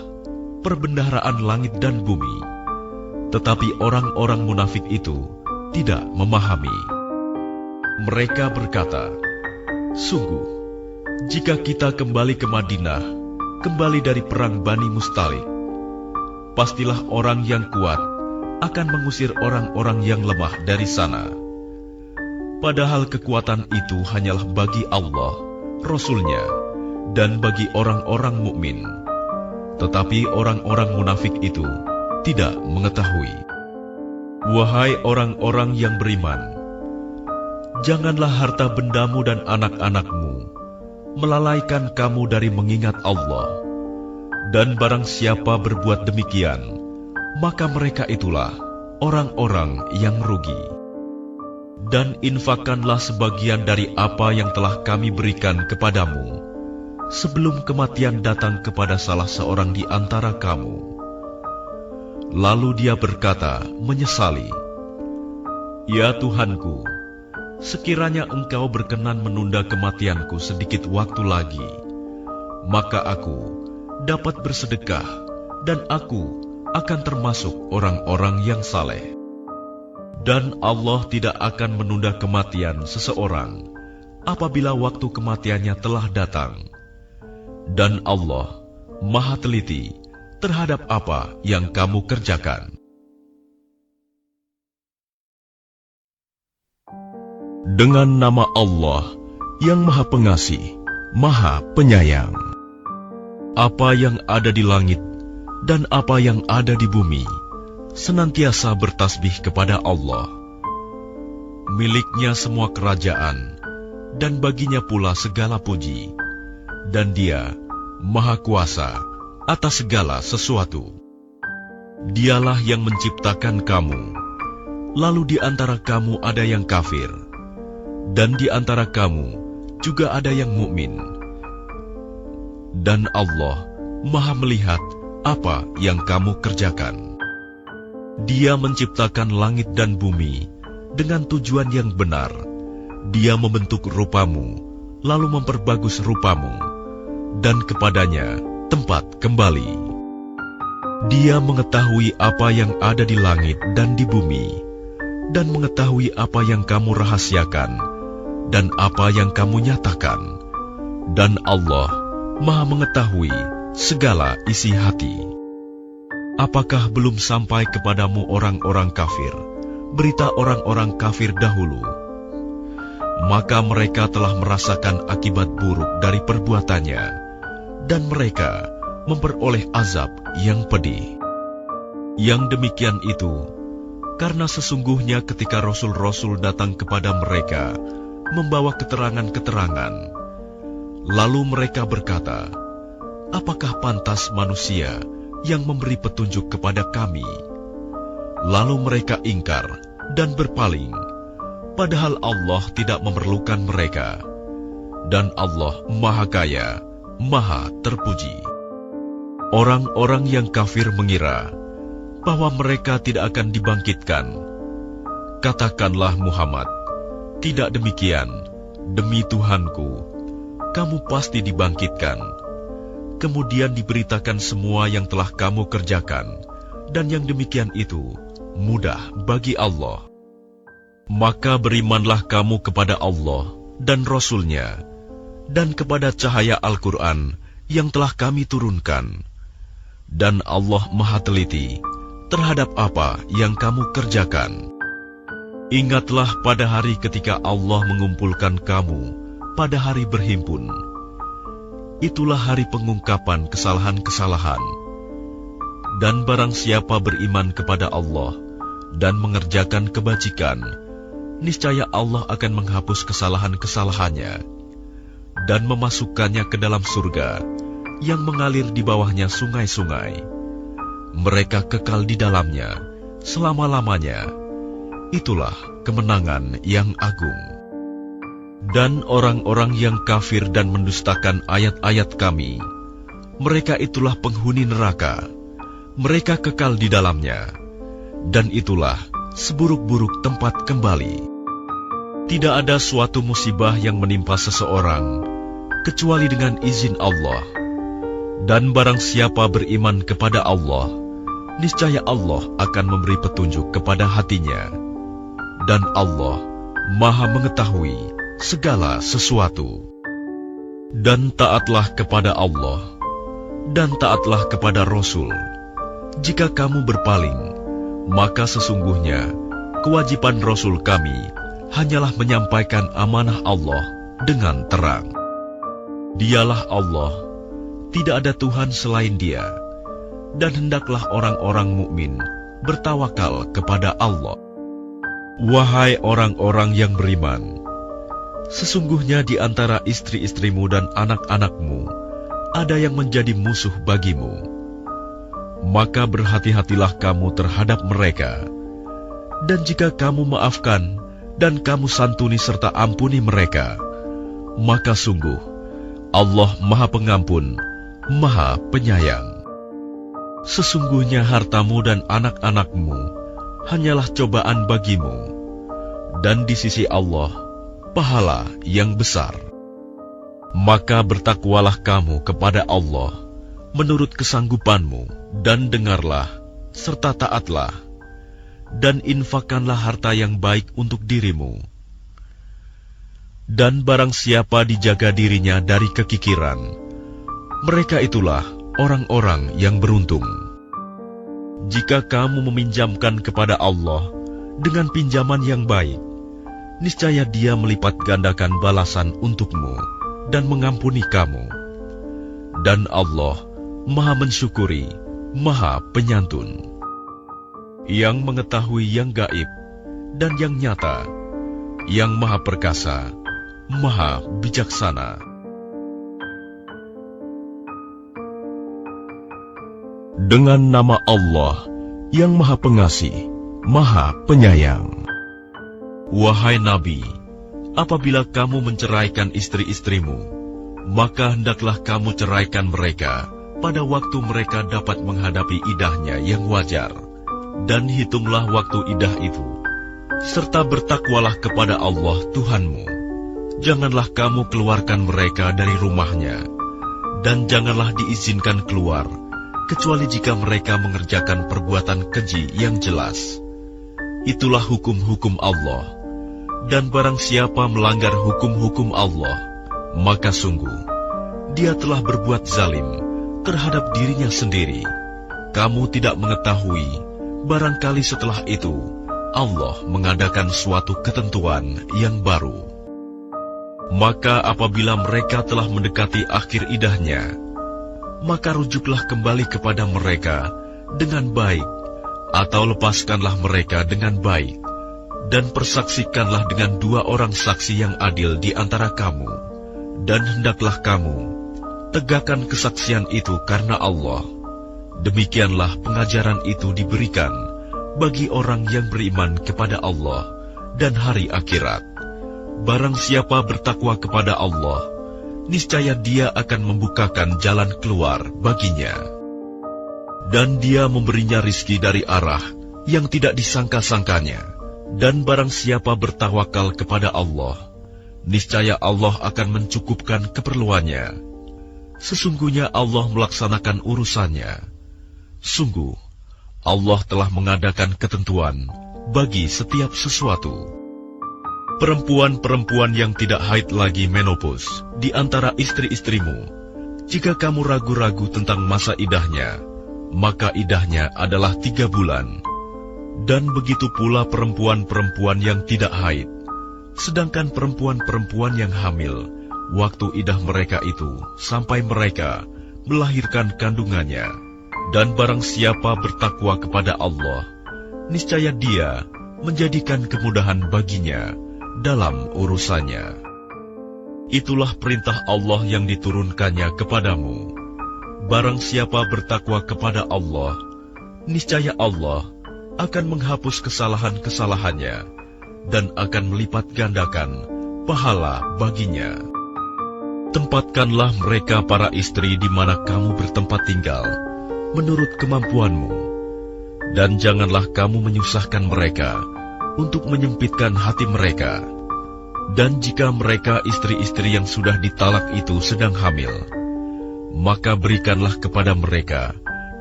perbendaharaan langit dan bumi. Tetapi orang-orang munafik itu tidak memahami. Mereka berkata, sungguh, jika kita kembali ke Madinah, kembali dari perang Bani Mustalik, pastilah orang yang kuat akan mengusir orang-orang yang lemah dari sana. Padahal kekuatan itu hanyalah bagi Allah, Rasul-Nya, dan bagi orang-orang mukmin. Tetapi orang-orang munafik itu tidak mengetahui. Wahai orang-orang yang beriman, janganlah harta bendamu dan anak-anakmu melalaikan kamu dari mengingat Allah, Dan barang siapa berbuat demikian, maka mereka itulah orang-orang yang rugi. Dan infakkanlah sebagian dari apa yang telah kami berikan kepadamu, sebelum kematian datang kepada salah seorang di antara kamu. Lalu dia berkata, menyesali, "Ya Tuhanku, sekiranya Engkau berkenan menunda kematianku sedikit waktu lagi, maka aku dapat bersedekah dan aku akan termasuk orang-orang yang saleh." Dan Allah tidak akan menunda kematian seseorang apabila waktu kematiannya telah datang. Dan Allah Maha teliti terhadap apa yang kamu kerjakan. Dengan nama Allah yang Maha Pengasih, Maha Penyayang. Apa yang ada di langit dan apa yang ada di bumi senantiasa bertasbih kepada Allah. Miliknya semua kerajaan, dan baginya pula segala puji, dan Dia Maha Kuasa atas segala sesuatu. Dialah yang menciptakan kamu, lalu di antara kamu ada yang kafir, dan di antara kamu juga ada yang mukmin. Dan Allah Maha melihat apa yang kamu kerjakan. Dia menciptakan langit dan bumi dengan tujuan yang benar. Dia membentuk rupamu, lalu memperbagus rupamu, dan kepadanya tempat kembali. Dia mengetahui apa yang ada di langit dan di bumi, dan mengetahui apa yang kamu rahasiakan, dan apa yang kamu nyatakan. Dan Allah Maha mengetahui segala isi hati. Apakah belum sampai kepadamu orang-orang kafir, berita orang-orang kafir dahulu? Maka mereka telah merasakan akibat buruk dari perbuatannya, dan mereka memperoleh azab yang pedih. Yang demikian itu, karena sesungguhnya ketika rasul-rasul datang kepada mereka, membawa keterangan-keterangan, lalu mereka berkata, "Apakah pantas manusia yang memberi petunjuk kepada kami?" Lalu mereka ingkar dan berpaling, padahal Allah tidak memerlukan mereka. Dan Allah Maha Kaya, Maha Terpuji. Orang-orang yang kafir mengira bahwa mereka tidak akan dibangkitkan. Katakanlah Muhammad, tidak demikian, demi Tuhanku, kamu pasti dibangkitkan. Kemudian diberitakan semua yang telah kamu kerjakan, dan yang demikian itu mudah bagi Allah. Maka berimanlah kamu kepada Allah dan Rasul-Nya, dan kepada cahaya Al-Quran yang telah kami turunkan. Dan Allah Maha teliti terhadap apa yang kamu kerjakan. Ingatlah pada hari ketika Allah mengumpulkan kamu pada hari berhimpun. Itulah hari pengungkapan kesalahan-kesalahan. Dan barang siapa beriman kepada Allah dan mengerjakan kebajikan, niscaya Allah akan menghapus kesalahan-kesalahannya dan memasukkannya ke dalam surga yang mengalir di bawahnya sungai-sungai. Mereka kekal di dalamnya selama-lamanya. Itulah kemenangan yang agung. Dan orang-orang yang kafir dan mendustakan ayat-ayat kami, mereka itulah penghuni neraka. Mereka kekal di dalamnya, dan itulah seburuk-buruk tempat kembali. Tidak ada suatu musibah yang menimpa seseorang kecuali dengan izin Allah. Dan barang siapa beriman kepada Allah, niscaya Allah akan memberi petunjuk kepada hatinya. Dan Allah Maha mengetahui segala sesuatu. Dan taatlah kepada Allah, dan taatlah kepada Rasul. Jika kamu berpaling, maka sesungguhnya kewajiban Rasul kami hanyalah menyampaikan amanah Allah dengan terang. Dialah Allah, tidak ada Tuhan selain Dia, dan hendaklah orang-orang mukmin bertawakal kepada Allah. Wahai orang-orang yang beriman, sesungguhnya di antara istri-istrimu dan anak-anakmu ada yang menjadi musuh bagimu. Maka berhati-hatilah kamu terhadap mereka. Dan jika kamu maafkan dan kamu santuni serta ampuni mereka, maka sungguh Allah Maha Pengampun, Maha Penyayang. Sesungguhnya hartamu dan anak-anakmu hanyalah cobaan bagimu, dan di sisi Allah pahala yang besar. Maka bertakwalah kamu kepada Allah menurut kesanggupanmu, dan dengarlah serta taatlah, dan infakkanlah harta yang baik untuk dirimu. Dan barang siapa dijaga dirinya dari kekikiran, mereka itulah orang-orang yang beruntung. Jika kamu meminjamkan kepada Allah dengan pinjaman yang baik, niscaya Dia melipat gandakan balasan untukmu dan mengampuni kamu. Dan Allah Maha mensyukuri, Maha penyantun, yang mengetahui yang gaib dan yang nyata, yang Maha perkasa, Maha bijaksana. Dengan nama Allah yang Maha Pengasih, Maha Penyayang. Wahai Nabi, apabila kamu menceraikan istri-istrimu, maka hendaklah kamu ceraikan mereka pada waktu mereka dapat menghadapi idahnya yang wajar, dan hitunglah waktu idah itu, serta bertakwalah kepada Allah Tuhanmu. Janganlah kamu keluarkan mereka dari rumahnya, dan janganlah diizinkan keluar, kecuali jika mereka mengerjakan perbuatan keji yang jelas. Itulah hukum-hukum Allah, dan barang siapa melanggar hukum-hukum Allah, maka sungguh dia telah berbuat zalim terhadap dirinya sendiri. Kamu tidak mengetahui, barangkali setelah itu Allah mengadakan suatu ketentuan yang baru. Maka apabila mereka telah mendekati akhir idahnya, maka rujuklah kembali kepada mereka dengan baik, atau lepaskanlah mereka dengan baik, dan persaksikanlah dengan 2 orang saksi yang adil di antara kamu, dan hendaklah kamu tegakkan kesaksian itu karena Allah. Demikianlah pengajaran itu diberikan bagi orang yang beriman kepada Allah dan hari akhirat. Barang siapa bertakwa kepada Allah, niscaya Dia akan membukakan jalan keluar baginya, dan Dia memberinya rizki dari arah yang tidak disangka-sangkanya. Dan barang siapa bertawakal kepada Allah, niscaya Allah akan mencukupkan keperluannya. Sesungguhnya Allah melaksanakan urusannya. Sungguh, Allah telah mengadakan ketentuan bagi setiap sesuatu. Perempuan-perempuan yang tidak haid lagi menopause di antara istri-istrimu, jika kamu ragu-ragu tentang masa idahnya, maka idahnya adalah 3 bulan. Dan begitu pula perempuan-perempuan yang tidak haid, sedangkan perempuan-perempuan yang hamil, waktu idah mereka itu sampai mereka melahirkan kandungannya. Dan barang siapa bertakwa kepada Allah, niscaya Dia menjadikan kemudahan baginya dalam urusannya. Itulah perintah Allah yang diturunkannya kepadamu. Barang siapa bertakwa kepada Allah, niscaya Allah akan menghapus kesalahan-kesalahannya dan akan melipat gandakan pahala baginya. Tempatkanlah mereka para istri di mana kamu bertempat tinggal, menurut kemampuanmu, dan janganlah kamu menyusahkan mereka untuk menyempitkan hati mereka. Dan jika mereka istri-istri yang sudah ditalak itu sedang hamil, maka berikanlah kepada mereka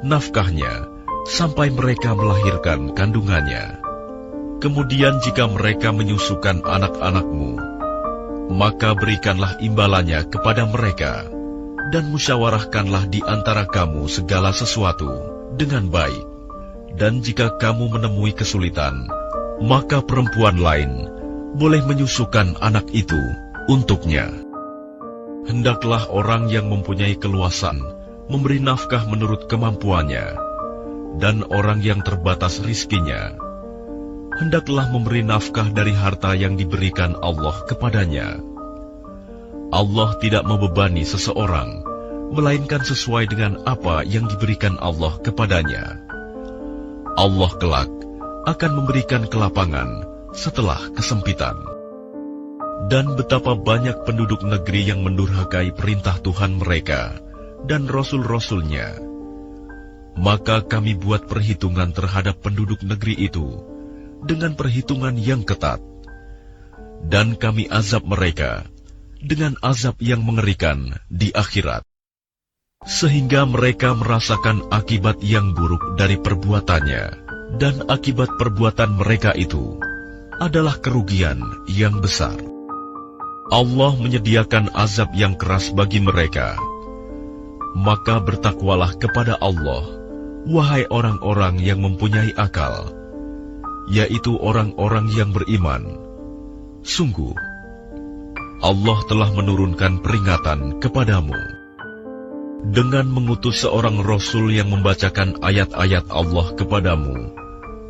nafkahnya sampai mereka melahirkan kandungannya. Kemudian jika mereka menyusukan anak-anakmu, maka berikanlah imbalannya kepada mereka, dan musyawarahkanlah di antara kamu segala sesuatu dengan baik. Dan jika kamu menemui kesulitan, maka perempuan lain boleh menyusukan anak itu untuknya. Hendaklah orang yang mempunyai keluasan memberi nafkah menurut kemampuannya, dan orang yang terbatas rizkinya hendaklah memberi nafkah dari harta yang diberikan Allah kepadanya. Allah tidak membebani seseorang melainkan sesuai dengan apa yang diberikan Allah kepadanya. Allah kelak akan memberikan kelapangan setelah kesempitan. Dan betapa banyak penduduk negeri yang mendurhakai perintah Tuhan mereka dan Rasul-Rasulnya. Maka kami buat perhitungan terhadap penduduk negeri itu dengan perhitungan yang ketat. Dan kami azab mereka dengan azab yang mengerikan di akhirat, sehingga mereka merasakan akibat yang buruk dari perbuatannya, dan akibat perbuatan mereka itu adalah kerugian yang besar. Allah menyediakan azab yang keras bagi mereka. Maka bertakwalah kepada Allah, wahai orang-orang yang mempunyai akal, yaitu orang-orang yang beriman. Sungguh, Allah telah menurunkan peringatan kepadamu dengan mengutus seorang Rasul yang membacakan ayat-ayat Allah kepadamu,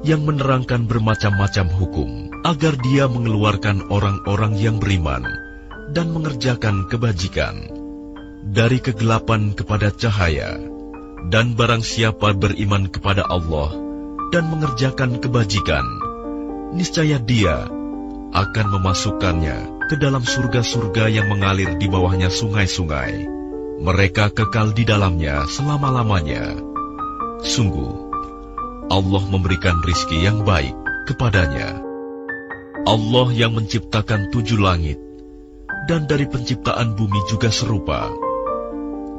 yang menerangkan bermacam-macam hukum, agar dia mengeluarkan orang-orang yang beriman dan mengerjakan kebajikan dari kegelapan kepada cahaya. Dan barang siapa beriman kepada Allah dan mengerjakan kebajikan, niscaya dia akan memasukkannya ke dalam surga-surga yang mengalir di bawahnya sungai-sungai. Mereka kekal di dalamnya selama-lamanya. Sungguh, Allah memberikan rizki yang baik kepadanya. Allah yang menciptakan 7 langit, dan dari penciptaan bumi juga serupa.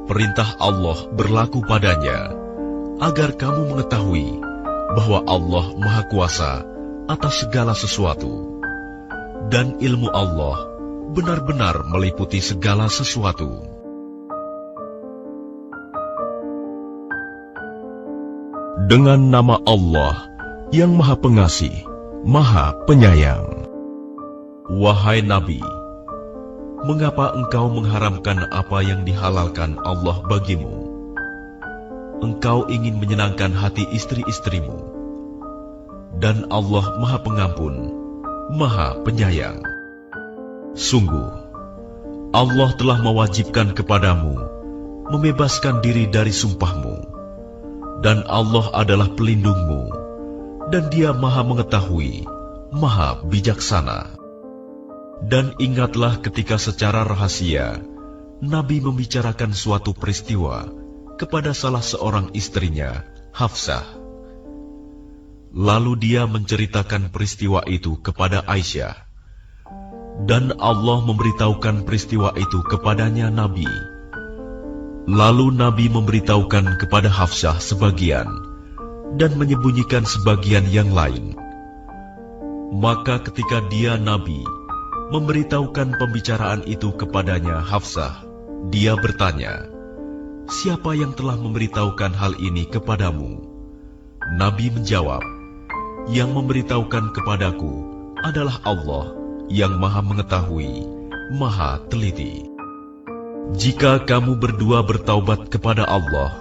Perintah Allah berlaku padanya, agar kamu mengetahui bahwa Allah Maha Kuasa atas segala sesuatu. Dan ilmu Allah benar-benar meliputi segala sesuatu. Dengan nama Allah yang Maha Pengasih, Maha Penyayang. Wahai Nabi, mengapa engkau mengharamkan apa yang dihalalkan Allah bagimu? Engkau ingin menyenangkan hati istri-istrimu. Dan Allah Maha Pengampun, Maha Penyayang. Sungguh, Allah telah mewajibkan kepadamu membebaskan diri dari sumpahmu, dan Allah adalah pelindungmu, dan Dia Maha Mengetahui, Maha Bijaksana. Dan ingatlah ketika secara rahasia Nabi membicarakan suatu peristiwa kepada salah seorang istrinya, Hafsah. Lalu dia menceritakan peristiwa itu kepada Aisyah, dan Allah memberitahukan peristiwa itu kepadanya Nabi. Lalu Nabi memberitahukan kepada Hafsah sebagian, dan menyembunyikan sebagian yang lain. Maka ketika dia Nabi memberitahukan pembicaraan itu kepadanya Hafsah, dia bertanya, "Siapa yang telah memberitahukan hal ini kepadamu?" Nabi menjawab, "Yang memberitahukan kepadaku adalah Allah yang Maha Mengetahui, Maha Teliti. Jika kamu berdua bertaubat kepada Allah,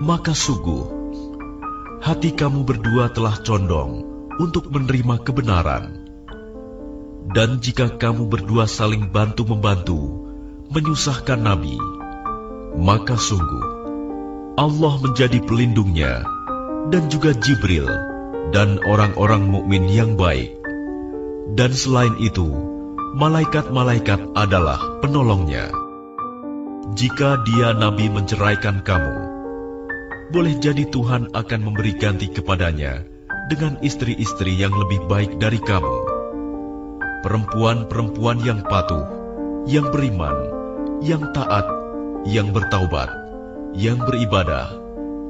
maka sungguh hati kamu berdua telah condong untuk menerima kebenaran. Dan jika kamu berdua saling bantu-membantu menyusahkan Nabi, maka sungguh Allah menjadi pelindungnya, dan juga Jibril dan orang-orang mukmin yang baik. Dan selain itu, malaikat-malaikat adalah penolongnya. Jika dia Nabi menceraikan kamu, boleh jadi Tuhan akan memberi ganti kepadanya dengan istri-istri yang lebih baik dari kamu, perempuan-perempuan yang patuh, yang beriman, yang taat, yang bertaubat, yang beribadah,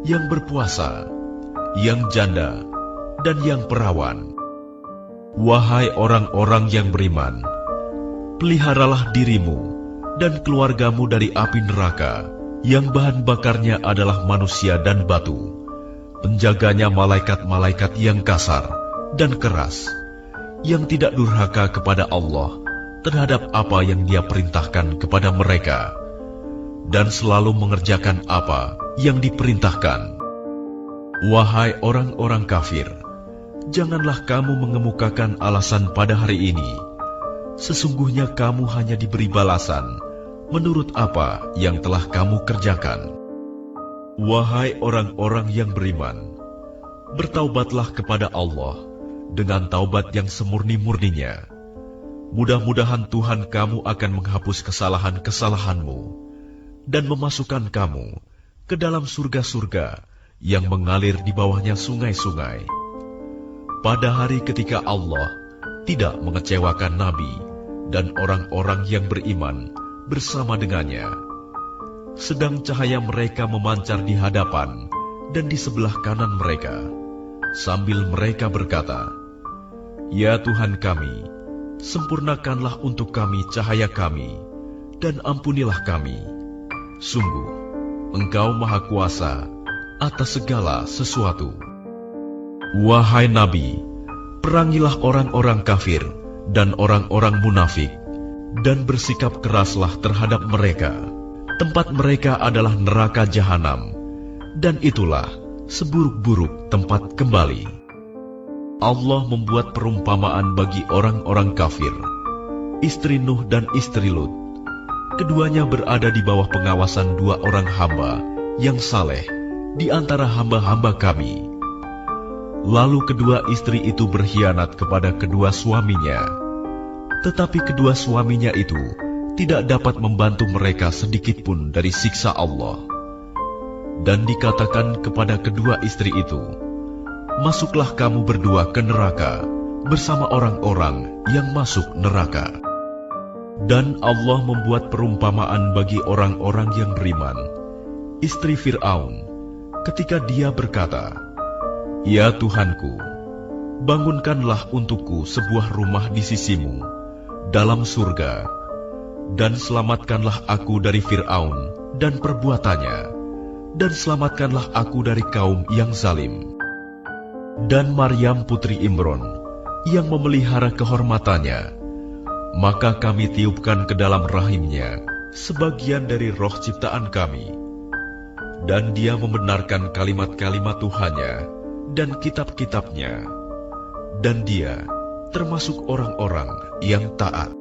yang berpuasa, yang janda, dan yang perawan. Wahai orang-orang yang beriman, peliharalah dirimu dan keluargamu dari api neraka, yang bahan bakarnya adalah manusia dan batu, penjaganya malaikat-malaikat yang kasar dan keras, yang tidak durhaka kepada Allah terhadap apa yang Dia perintahkan kepada mereka, dan selalu mengerjakan apa yang diperintahkan. Wahai orang-orang kafir, janganlah kamu mengemukakan alasan pada hari ini. Sesungguhnya kamu hanya diberi balasan menurut apa yang telah kamu kerjakan. Wahai orang-orang yang beriman, bertaubatlah kepada Allah dengan taubat yang semurni-murninya. Mudah-mudahan Tuhan kamu akan menghapus kesalahan-kesalahanmu dan memasukkan kamu ke dalam surga-surga yang mengalir di bawahnya sungai-sungai. Pada hari ketika Allah tidak mengecewakan Nabi dan orang-orang yang beriman bersama dengannya, sedang cahaya mereka memancar di hadapan dan di sebelah kanan mereka, sambil mereka berkata, "Ya Tuhan kami, sempurnakanlah untuk kami cahaya kami, dan ampunilah kami. Sungguh, Engkau Maha Kuasa atas segala sesuatu." Wahai Nabi, perangilah orang-orang kafir dan orang-orang munafik, dan bersikap keraslah terhadap mereka. Tempat mereka adalah neraka jahanam, dan itulah seburuk-buruk tempat kembali. Allah membuat perumpamaan bagi orang-orang kafir, istri Nuh dan istri Lut. Keduanya berada di bawah pengawasan dua orang hamba yang saleh di antara hamba-hamba kami. Lalu kedua istri itu berkhianat kepada kedua suaminya, tetapi kedua suaminya itu tidak dapat membantu mereka sedikitpun dari siksa Allah. Dan dikatakan kepada kedua istri itu, "Masuklah kamu berdua ke neraka bersama orang-orang yang masuk neraka." Dan Allah membuat perumpamaan bagi orang-orang yang beriman, istri Fir'aun, ketika dia berkata, "Ya Tuhanku, bangunkanlah untukku sebuah rumah di sisimu dalam surga, dan selamatkanlah aku dari Fir'aun dan perbuatannya, dan selamatkanlah aku dari kaum yang zalim." Dan Maryam putri Imron yang memelihara kehormatannya, maka kami tiupkan ke dalam rahimnya sebagian dari roh ciptaan kami, dan dia membenarkan kalimat-kalimat Tuhannya dan kitab-kitabnya, dan dia termasuk orang-orang yang taat.